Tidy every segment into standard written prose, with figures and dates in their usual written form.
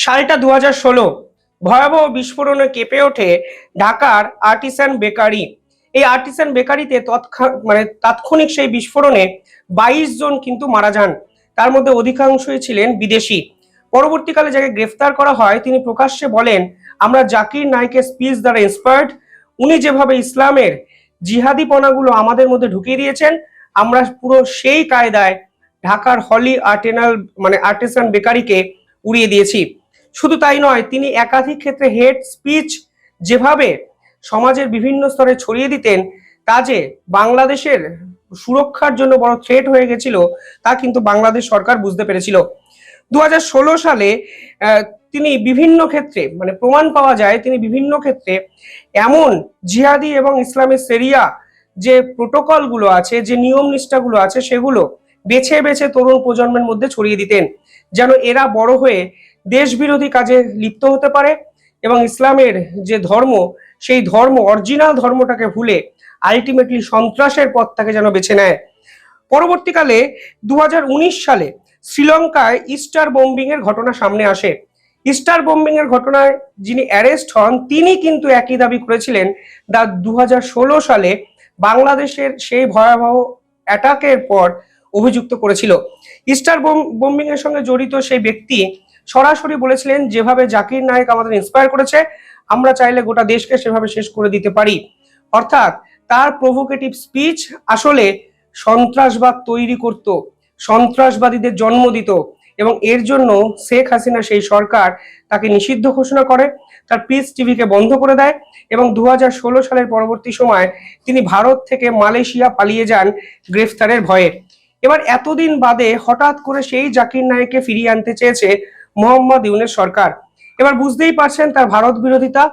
সালটা 2016। ভয়াবহ বিস্ফোরণে কেঁপে ওঠে ঢাকার আর্টিসান বেকারি। এই আর্টিসান বেকারিতে তাৎক্ষণিক সেই বিস্ফোরণে 22 জন কিন্তু মারা যান। তার মধ্যে অধিকাংশই ছিলেন বিদেশি। পরবর্তীকালে যাকে গ্রেফতার করা হয় তিনি প্রকাশ্যে বলেন, আমরা জাকির নায়েকের স্পিচ দ্বারা ইন্সপায়ার্ড। উনি যেভাবে ইসলামের জিহাদিপনাগুলো আমাদের মধ্যে ঢুকিয়ে দিয়েছেন, আমরা পুরো সেই কায়দায় ঢাকার হলি আর্টিসান বেকারিকে উড়িয়ে দিয়েছি। শুধু তাই নয়, তিনি একাধিক ক্ষেত্রে হেড স্পিচ যেভাবে সমাজের বিভিন্ন স্তরে ছড়িয়ে দিতেন, তা যে বাংলাদেশের সুরক্ষার জন্য বড় থ্রেট হয়ে গেছিল তা কিন্তু বাংলাদেশ সরকার বুঝতে পেরেছিল। 2016 সালে তিনি বিভিন্ন ক্ষেত্রে প্রমাণ পাওয়া যায়, তিনি বিভিন্ন ক্ষেত্রে এমন জিহাদি এবং ইসলামের সেরিয়া যে প্রোটোকলগুলো আছে, যে নিয়ম নিষ্ঠাগুলো আছে, সেগুলো বেছে বেছে তরুণ প্রজন্মের মধ্যে ছড়িয়ে দিতেন, যেন এরা বড় হয়ে দেশ বিরোধী কাজে লিপ্ত হতে পারে এবং ইসলামের যে ধর্ম, সেই ধর্ম, অরিজিনাল ধর্মটাকে ভুলে আলটিমেটলি সন্ত্রাসের পথটাকে যেন বেছে নেয়। পরবর্তীকালে 2019 সালে শ্রীলঙ্কায় ইস্টার বোম্বিং এর ঘটনা সামনে আসে। ইস্টার বোম্বিং এর ঘটনায় যিনি অ্যারেস্ট হন তিনি কিন্তু একই দাবি করেছিলেন 2016 সালে বাংলাদেশের সেই ভয়াবহ অ্যাটাকের পর অভিযুক্ত করেছিল। ইস্টার বোম্বিং এর সঙ্গে জড়িত সেই ব্যক্তি সরাসরি বলেছিলেন, যেভাবে জাকির নায়েক আমাদের ইন্সপায়ার করেছে, আমরা চাইলে গোটা দেশকে সেভাবে শেষ করে দিতে পারি। অর্থাৎ তার প্রভোকেটিভ স্পিচ আসলে সন্ত্রাসবাদ তৈরি করত, সন্ত্রাসবাদীদের জন্ম দিত, এবং এর জন্য শেখ হাসিনা সেই সরকার তাকে নিষিদ্ধ ঘোষণা করে, তার পিস টিভিকে বন্ধ করে দেয় এবং 2016 সালের পরবর্তী সময় তিনি ভারত থেকে মালয়েশিয়া পালিয়ে যান গ্রেফতারের ভয়ে। এবার এতদিন বাদে হঠাৎ করে সেই জাকির নায়েককে ফিরিয়ে আনতে চেয়েছে মোহাম্মদ ইউনূস সরকার। এবার বুঝতেই পারছেন তার ভারত বিরোধিতা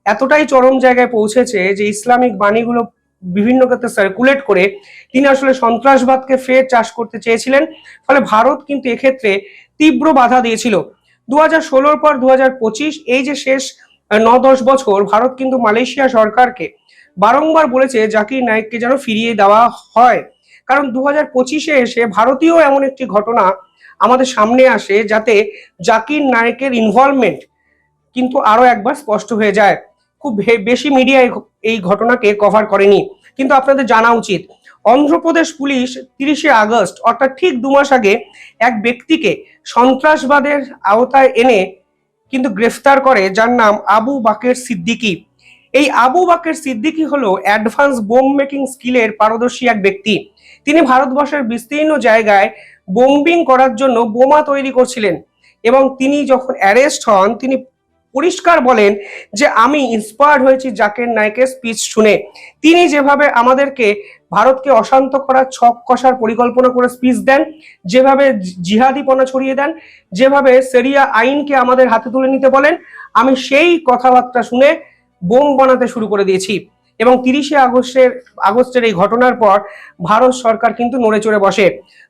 এতটাই চরম জায়গায় পৌঁছেছে যে ইসলামিক বাণীগুলো বিভিন্ন ক্ষেত্রে সার্কুলেট করে তিনি আসলে সন্ত্রাসবাদকে ফের চাষ করতে চেয়েছিলেন। ফলে ভারত কিন্তু এক্ষেত্রে তীব্র বাধা দিয়েছিল। 2016 পর 2025 এই যে শেষ 9-10 বছর ভারত কিন্তু মালয়েশিয়া সরকারকে বারংবার বলেছে জাকির নায়েককে যেন ফিরিয়ে দেওয়া হয়। কারণ 2025-এ এসে ভারতীয় এমন একটি ঘটনা আমাদের সামনে আসে যাতে জাকির নায়েকের ইনভলভমেন্ট কিন্তু আরো একবার স্পষ্ট হয়ে যায়। খুব বেশি মিডিয়া এই ঘটনাকে কভার করেনি, কিন্তু আপনাদের জানা উচিত অন্ধ্রপ্রদেশ পুলিশ 30শে আগস্ট অর্থাৎ ঠিক 2 মাস আগে এক ব্যক্তিকে সন্ত্রাসবাদের আওতায় এনে কিন্তু গ্রেফতার করে, যার নাম আবু বাকের সিদ্দিকী। এই আবু বাকের সিদ্দিকী হলো অ্যাডভান্স বোম মেকিং স্কিলের পারদর্শী এক ব্যক্তি। তিনি ভারতবর্ষের বিস্তীর্ণ জায়গায় বোম্বিং করার জন্য বোমা তৈরি করছিলেন এবং তিনি যখন অ্যারেস্ট হন তিনি পরিষ্কার বলেন যে আমি ইন্সপায়ার্ড হয়েছি জাকির নায়েকের স্পিচ শুনে। তিনি যেভাবে আমাদেরকে ভারতকে অশান্ত করার ছক কষার পরিকল্পনা করে স্পিচ দেন, যেভাবে জিহাদিপনা ছড়িয়ে দেন, যেভাবে সেরিয়া আইনকে আমাদের হাতে তুলে নিতে বলেন, আমি সেই কথাবার্তা শুনে বোম বানাতে শুরু করে দিয়েছি। এবং 30শে আগস্টের এই ঘটনার পর ভারত সরকার কিন্তু নড়ে চড়ে বসে।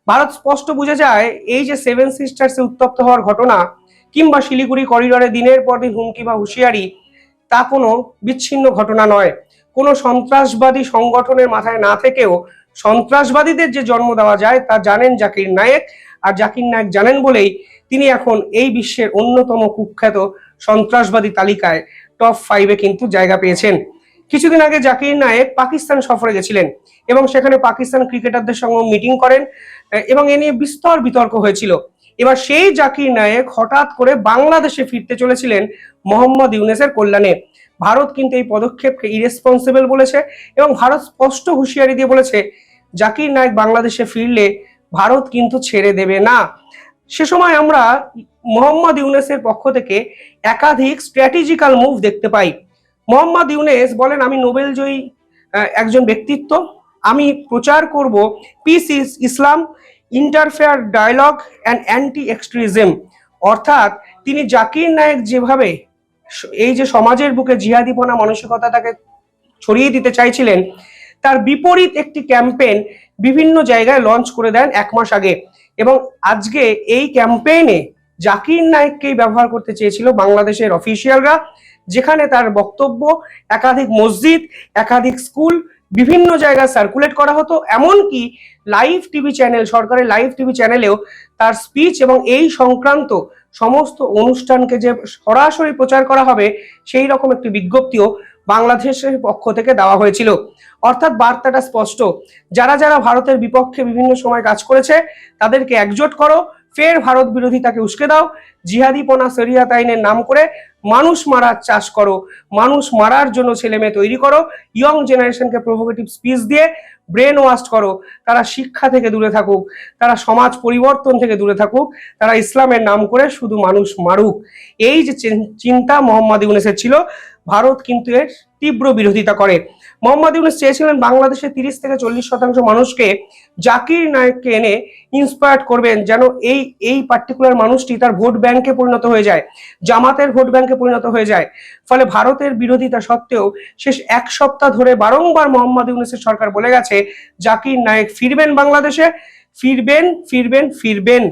ভারত স্পষ্ট বুঝে যায় এই যে 7 সিস্টার্সে উত্তপ্ত হওয়ার ঘটনা কিংবা শিলিগুড়ি করিডোরে দিনের পর দিন হুমকি বা হুঁশিয়ারি, তা কোনো বিচ্ছিন্ন ঘটনা নয়। কোনো সন্ত্রাসবাদী সংগঠনের মাথায় না থেকেও সন্ত্রাসবাদীদের যে জন্ম দেওয়া যায় তা জানেন জাকির নায়েক। আর জাকির নায়েক জানেন বলেই তিনি এখন এই বিশ্বের অন্যতম কুখ্যাত সন্ত্রাসবাদী তালিকায় টপ 5-এ কিন্তু জায়গা পেয়েছেন। কিছুদিন আগে জাকির নায়েক পাকিস্তান সফরে গেছিলেন এবং সেখানে পাকিস্তান ক্রিকেটারদের সঙ্গে মিটিং করেন এবং এ নিয়ে বিস্তর বিতর্ক হয়েছিল। এবার সেই জাকির নায়েক হঠাৎ করে বাংলাদেশে ফিরতে চলেছিলেন মোহাম্মদ ইউনূসের কল্যাণে। ভারত কিন্তু এই পদক্ষেপকে ইরেসপন্সিবল বলেছে এবং ভারত স্পষ্ট হুঁশিয়ারি দিয়ে বলেছে জাকির নায়েক বাংলাদেশে ফিরলে ভারত কিন্তু ছেড়ে দেবে না। সে সময় আমরা মোহাম্মদ ইউনূসের পক্ষ থেকে একাধিক স্ট্র্যাটেজিক্যাল মুভ দেখতে পাই। মোহাম্মদ ইউনূস বলেন, আমি নোবেল জয়ী একজন ব্যক্তিত্ব, আমি প্রচার করব peace is Islam, interfaith dialogue and anti extremism. অর্থাৎ তিনি জাকির নায়েক যেভাবে এই যে সমাজের বুকে জিহাদিপনা মানসিকতাটাকে ছড়িয়ে দিতে চাইছিলেন, তার বিপরীত একটি ক্যাম্পেইন বিভিন্ন জায়গায় লঞ্চ করে দেন 1 মাস আগে। এবং আজকে এই ক্যাম্পেইনে জাকির নায়েককেই ব্যবহার করতে চেয়েছিল বাংলাদেশের অফিসিয়ালরা, যেখানে তার বক্তব্য একাধিক মসজিদ, একাধিক স্কুল, বিভিন্ন জায়গায় সার্কুলেট করা হতো। এমনকি লাইভ টিভি চ্যানেল, সরকারের লাইভ টিভি চ্যানেলেও তার স্পিচ এবং এই সংক্রান্ত সমস্ত অনুষ্ঠানকে যে সরাসরি প্রচার করা হবে সেই রকম একটি বিজ্ঞপ্তিও বাংলাদেশের পক্ষ থেকে দেওয়া হয়েছিল। অর্থাৎ বার্তাটা স্পষ্ট, যারা যারা ভারতের বিপক্ষে বিভিন্ন সময় কাজ করেছে তাদেরকে একজোট করো, ফের ভারত বিরোধিতাকে উস্কে দাও, জিহাদিপনা শরিয়াত আইনের নাম করে মানুষ মারার চাষ করো, মানুষ মারার জন্য ছেলে মেয়ে তৈরি করো, ইয়ং জেনারেশনকে প্রভোকেটিভ স্পিচ দিয়ে ব্রেন ওয়াশ করো, তারা শিক্ষা থেকে দূরে থাকুক, তারা সমাজ পরিবর্তন থেকে দূরে থাকুক, তারা ইসলামের নাম করে শুধু মানুষ মারুক। এই যে চিন্তা মোহাম্মদ ইউনূসের ছিল, ভারত কিন্তু এর তীব্র বিরোধিতা করে। মোহাম্মদ ইউনূস চেয়েছিলেন বাংলাদেশের 30-40% মানুষকে জাকির নায়েককে এনে ইন্সপায়ার্ড করবেন, যেন এই পার্টিকুলার মানুষটি তার ভোট ব্যাংকে পরিণত হয়ে যায়, জামাতের ভোট ব্যাংকে পরিণত হয়ে যায়। ফলে ভারতের বিরোধিতা সত্ত্বেও শেষ এক সপ্তাহ ধরে বারংবার মোহাম্মদ ইউনূসের সরকার বলে গেছে জাকির নায়েক ফিরবেন বাংলাদেশে, ফিরবেন ফিরবেন ফিরবেন।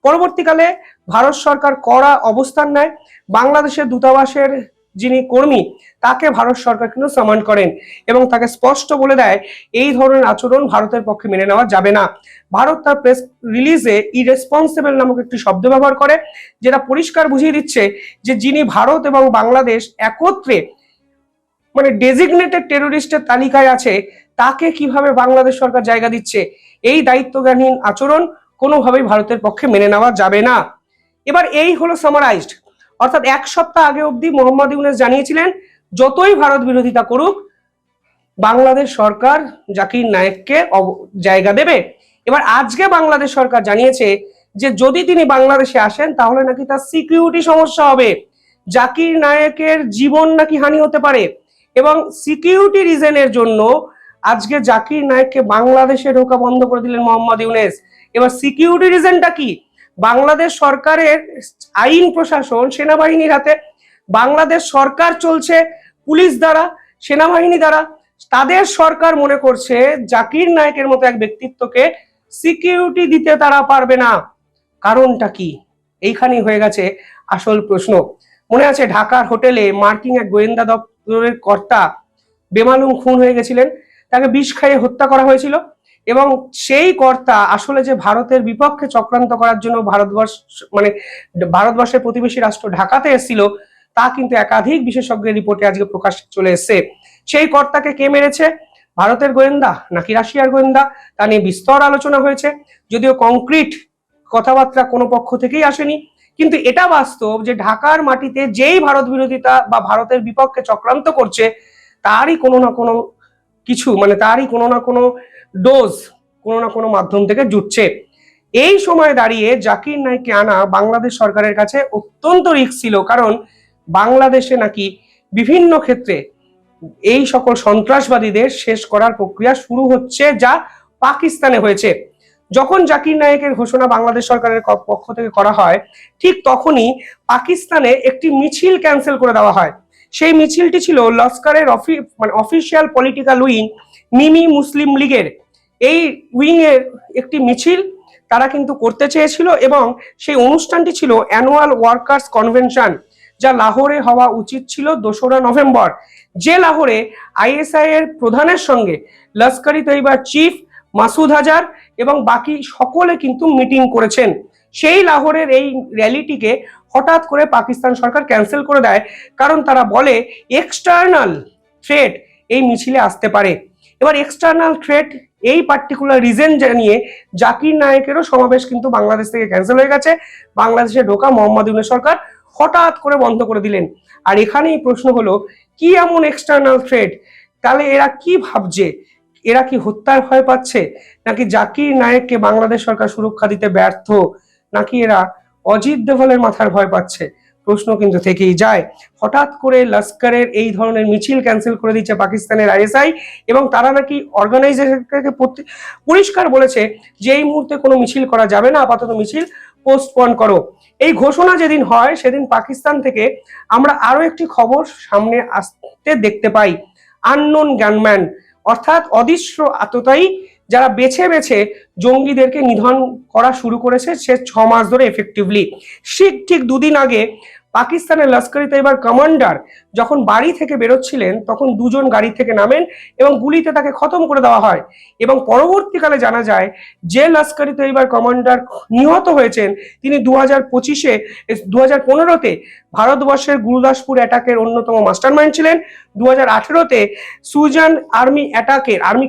পরবর্তীকালে ভারত সরকার কড়া অবস্থান নেয়, বাংলাদেশের দূতাবাসের যিনি কর্মী তাকে ভারত সরকার কিন্তু সামান করেন এবং তাকে স্পষ্ট বলে দেয় এই ধরনের আচরণ ভারতের পক্ষে মেনে নেওয়া যাবে না। ভারত তার প্রেস রিলিজে ইরেসপন্সিবল নামক একটি শব্দ ব্যবহার করে, যেটা পরিষ্কার বুঝিয়ে দিচ্ছে যে যিনি ভারত এবং বাংলাদেশ একত্রে মানে ডেজিগনেটেড টেরোরিস্টের তালিকায় আছে তাকে কিভাবে বাংলাদেশ সরকার জায়গা দিচ্ছে, এই দায়িত্বজ্ঞানহীন আচরণ কোনোভাবেই ভারতের পক্ষে মেনে নেওয়া যাবে না। এবার এই হলো সামারাইজড, অর্থাৎ এক সপ্তাহ আগে অবধি মোহাম্মদ ইউনূস জানিয়েছিলেন যতই ভারত বিরোধিতা করুক বাংলাদেশ সরকার জাকির নায়েককে জায়গা দেবে। এবার আজকে বাংলাদেশ সরকার জানিয়েছে যে যদি তিনি বাংলাদেশে আসেন তাহলে নাকি তার সিকিউরিটি সমস্যা হবে, জাকির নায়েকের জীবন নাকি হানি হতে পারে, এবং সিকিউরিটি রিজনের জন্য আজকে জাকির নায়েককে বাংলাদেশে ঢোকা বন্ধ করে দিলেন মোহাম্মদ ইউনূস। এবার সিকিউরিটি রিজনটা কি? বাংলাদেশ সরকারের আইন প্রশাসন সেনাবাহিনীর হাতে, বাংলাদেশ সরকার চলছে পুলিশ দ্বারা, সেনাবাহিনী দ্বারা। তাদের সরকার মনে করছে জাকির নায়েকের মতো এক ব্যক্তিত্বকে সিকিউরিটি দিতে তারা পারবে না। কারণটা কি? এইখানেই হয়ে গেছে আসল প্রশ্ন। মনে আছে ঢাকার হোটেলে মার্কিন এক গোয়েন্দা দপ্তরের কর্তা বেমালুম খুন হয়ে গেছিলেন, তাকে বিষ খাইয়ে হত্যা করা হয়েছিল, এবং সেই কর্তা আসলে যে ভারতের বিপক্ষে চক্রান্ত করার জন্য ভারতবর্ষের প্রতিবেশী রাষ্ট্র ঢাকাতে এসেছিল তা কিন্তু একাধিক বিশেষজ্ঞের রিপোর্টে আজকে প্রকাশ চলে এসেছে। সেই কর্তাকে কে মেরেছে? ভারতের গোয়েন্দা নাকি রাশিয়ার গোয়েন্দা, তা নিয়ে বিস্তর আলোচনা হয়েছে, যদিও কংক্রিট কথাবার্তা কোনো পক্ষ থেকেই আসেনি। কিন্তু এটা বাস্তব যে ঢাকার মাটিতে যেই ভারত বিরোধিতা বা ভারতের বিপক্ষে চক্রান্ত করছে তারই কোনো না কোনো কিছু তারই কোনো না কোনো ডোজ কোনো না কোনো মাধ্যম থেকে জুটছে। এই সময় দাঁড়িয়ে জাকির নায়েককে আনা বাংলাদেশ সরকারের কাছে অত্যন্ত রিস্ক ছিল, কারণ বাংলাদেশে নাকি বিভিন্ন ক্ষেত্রে এই সকল সন্ত্রাসবাদীদের শেষ করার প্রক্রিয়া শুরু হচ্ছে, যা পাকিস্তানে হয়েছে। যখন জাকির নায়েকের ঘোষণা বাংলাদেশ সরকারের পক্ষ থেকে করা হয় ঠিক তখনই পাকিস্তানে একটি মিছিল ক্যান্সেল করে দেওয়া হয়। সেই মিছিলটি ছিল লস্করের অফিসিয়াল পলিটিক্যাল উইং মিমি মুসলিম লীগের, এই উইং এর একটি মিছিল তারা কিন্তু করতে চেয়েছিল, এবং সেই অনুষ্ঠানটি ছিল অ্যানুয়াল ওয়ার্কার্স কনভেনশন, যা লাহোরে হওয়া উচিত ছিল 2রা নভেম্বর। যে লাহোরে আইএসআই এর প্রধানের সঙ্গে লস্করি তৈবার চিফ মাসুদ হাজার এবং বাকি সকলে কিন্তু মিটিং করেছেন। সেই লাহোরের এই র্যালিটিকে হঠাৎ করে পাকিস্তান সরকার ক্যান্সেল করে দেয়, কারণ তারা বলে এক্সটার্নাল থ্রেট এই মিছিলে আসতে পারে। এবার এক্সটার্নাল থ্রেট এই পার্টিকুলার রিজন জানিয়ে জাকির নায়েকেরও সমাবেশ কিন্তু বাংলাদেশ থেকে ক্যান্সেল হয়ে গেছে। বাংলাদেশে ঢোকা মোহাম্মদ ইউনূস সরকার হঠাৎ করে বন্ধ করে দিলেন। আর এখানেই প্রশ্ন হলো কি এমন এক্সটার্নাল থ্রেট? তাহলে এরা কি ভাবছে? এরা কি হত্যার ভয় পাচ্ছে, নাকি জাকির নায়েককে বাংলাদেশ সরকার সুরক্ষা দিতে ব্যর্থ, নাকি এরা অজিত দোভালের মাথার ভয় পাচ্ছে? প্রশ্ন কিন্তু থেকেই যায়। হঠাৎ করে লস্করের এই ধরনের মিছিল ক্যান্সেল করে দিচ্ছে পাকিস্তানের আইএসআই, এবং তারা নাকি অর্গানাইজেশনকে পরিষ্কার বলেছে যে এই মুহূর্তে কোনো মিছিল করা যাবে না, আপাতত মিছিল পোস্টপন করো। এই ঘোষণা যেদিন হয় সেদিন পাকিস্তান থেকে আমরা আরো একটি খবর সামনে আসতে দেখতে পাই। আননোন গানম্যান, অর্থাৎ অদৃশ্য আততায়ী যারা বেছে বেছে জঙ্গিদেরকে নিধন করা শুরু করেছে সে 6 মাস ধরে এফেক্টিভলি। ঠিক 2 দিন আগে পাকিস্তানের লস্কর ই তৈবার কমান্ডার যখন বাড়ি থেকে বেরোচ্ছিলেন তখন দুজন গাড়ি থেকে নামেন এবং গুলিতে তাকে খতম করে দেওয়া হয়। এবং পরবর্তীকালে জানা যায় যে লস্কর ই তৈবার কমান্ডার নিহত হয়েছেন তিনি 2025-এ 2015-তে ভারতবর্ষের গুরুদাসপুর অ্যাটাকের অন্যতম মাস্টারমাইন্ড ছিলেন। 2018-তে সুজান আর্মি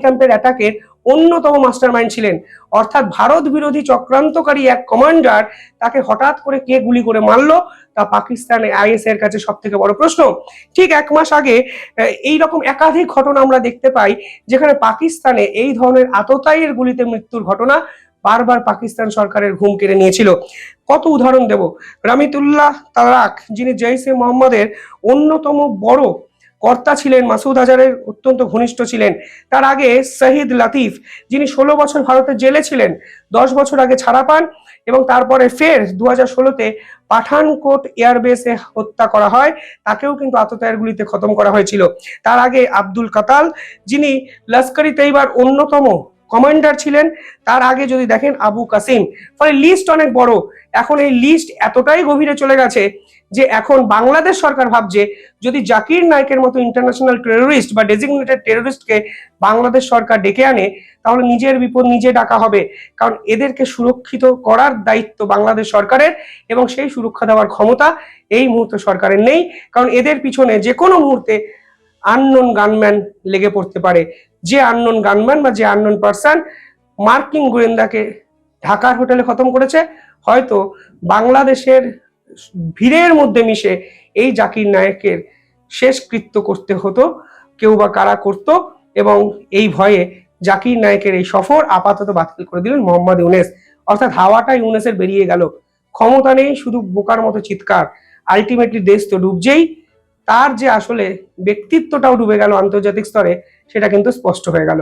ক্যাম্পের অ্যাটাকের অন্যতম মাস্টারমাইন্ড ছিলেন। অর্থাৎ ভারত বিরোধী চক্রান্তকারী এক কমান্ডার, তাকে হঠাৎ করে কে গুলি করে মারলো তা পাকিস্তানে আইএস এর কাছে সব থেকে বড় প্রশ্ন। ঠিক 1 মাস আগে এইরকম একাধিক ঘটনা আমরা দেখতে পাই যেখানে পাকিস্তানে এই ধরনের আততায়ীর গুলিতে মৃত্যুর ঘটনা বারবার পাকিস্তান সরকারের ঘুম কেড়ে নিয়েছিল। কত উদাহরণ দেব। রামিতুল্লাহ তারাক, যিনি জৈশ এ মোহাম্মদের অন্যতম বড় কর্তা ছিলেন, মাসুদ আজহারের অত্যন্ত ঘনিষ্ঠ ছিলেন। তার আগে শহীদ লতিফ, যিনি 16 বছর ভারতের জেলে ছিলেন, 10 বছর আগে ছাড়া পান এবং তারপরে ফের 2016-তে পাঠানকোট এয়ারবেসে হত্যা করা হয়, তাকেও কিন্তু আততায়ীর গুলিতে খতম করা হয়েছিল। তার আগে আব্দুল কাতাল, যিনি লস্কর ই তৈবার অন্যতম কমান্ডার ছিলেন, তার আগে যদি দেখেন আবু কাসিম। ফলে লিস্ট অনেক বড়। এখন এই লিস্ট এতটাই গভীরে চলে গেছে যে এখন বাংলাদেশ সরকার ভাবছে যদি জাকির নায়েকের মতো ইন্টারন্যাশনাল টেরোরিস্ট বা ডেজিগনেটেড টেরোরিস্টকে বাংলাদেশ সরকার ডেকে আনে তাহলে নিজের বিপদ নিজে ডাকা হবে। কারণ এদেরকে সুরক্ষিত করার দায়িত্ব বাংলাদেশ সরকারের এবং সেই সুরক্ষা দেওয়ার ক্ষমতা এই মুহূর্তে সরকারের নেই। কারণ এদের পিছনে যে কোনো মুহূর্তে আননোন গানম্যান লেগে পড়তে পারে। যে আননোন গানম্যান বা যে আননোন পার্সন মার্কিন গোয়েন্দাকে ঢাকার হোটেলে খতম করেছে, হয়তো বাংলাদেশের ভিড়ের মধ্যে মিশে এই জাকির নায়েকের শেষ কৃত্য করতে হতো, কেউ বা কারা করত। এবং এই ভয়ে জাকির নায়েকের এই সফর আপাতত বাতিল করে দিলেন মোহাম্মদ ইউনেস। অর্থাৎ হাওয়াটা ইউনেসের বেরিয়ে গেল। ক্ষমতা নেই, শুধু বোকার মতো চিৎকার। আলটিমেটলি দেশ তো ডুবছেই, তার যে আসলে ব্যক্তিত্বটাও ডুবে গেল আন্তর্জাতিক স্তরে, সেটা কিন্তু স্পষ্ট হয়ে গেল।